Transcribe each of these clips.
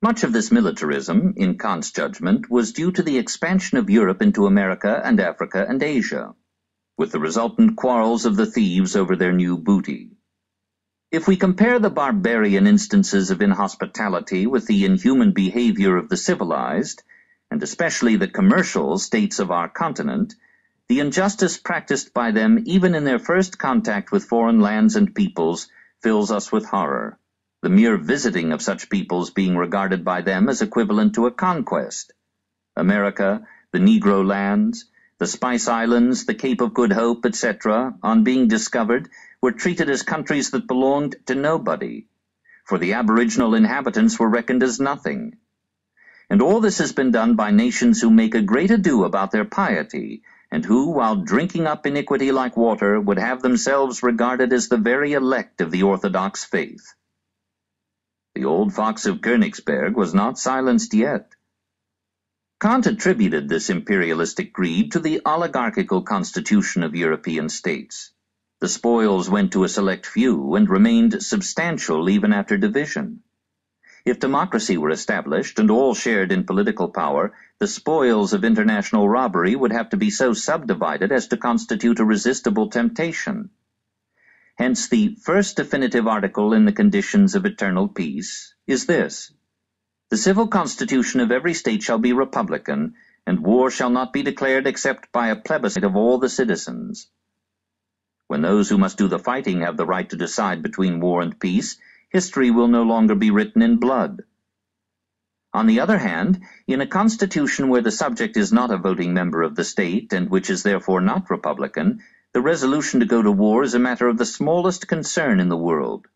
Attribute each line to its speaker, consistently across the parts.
Speaker 1: Much of this militarism, in Kant's judgment, was due to the expansion of Europe into America and Africa and Asia, with the resultant quarrels of the thieves over their new booty. If we compare the barbarian instances of inhospitality with the inhuman behavior of the civilized, and especially the commercial states of our continent, the injustice practiced by them even in their first contact with foreign lands and peoples fills us with horror, the mere visiting of such peoples being regarded by them as equivalent to a conquest. America, the Negro lands, the Spice Islands, the Cape of Good Hope, etc., on being discovered, were treated as countries that belonged to nobody, for the aboriginal inhabitants were reckoned as nothing. And all this has been done by nations who make a great ado about their piety, and who, while drinking up iniquity like water, would have themselves regarded as the very elect of the orthodox faith. The old fox of Königsberg was not silenced yet. Kant attributed this imperialistic greed to the oligarchical constitution of European states. The spoils went to a select few and remained substantial even after division. If democracy were established and all shared in political power, the spoils of international robbery would have to be so subdivided as to constitute a resistible temptation. Hence, the first definitive article in the conditions of eternal peace is this: the civil constitution of every state shall be republican, and war shall not be declared except by a plebiscite of all the citizens. When those who must do the fighting have the right to decide between war and peace, history will no longer be written in blood. On the other hand, in a constitution where the subject is not a voting member of the state, and which is therefore not republican, the resolution to go to war is a matter of the smallest concern in the world.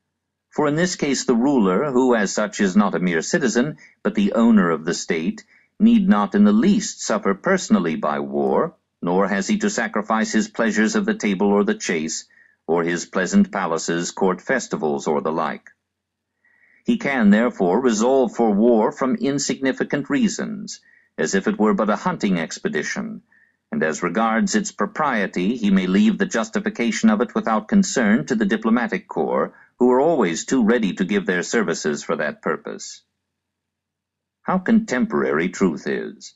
Speaker 1: For in this case the ruler, who as such is not a mere citizen, but the owner of the state, need not in the least suffer personally by war, nor has he to sacrifice his pleasures of the table or the chase, or his pleasant palaces, court festivals, or the like. He can, therefore, resolve for war from insignificant reasons, as if it were but a hunting expedition, and as regards its propriety he may leave the justification of it without concern to the diplomatic corps, who are always too ready to give their services for that purpose. How contemporary truth is!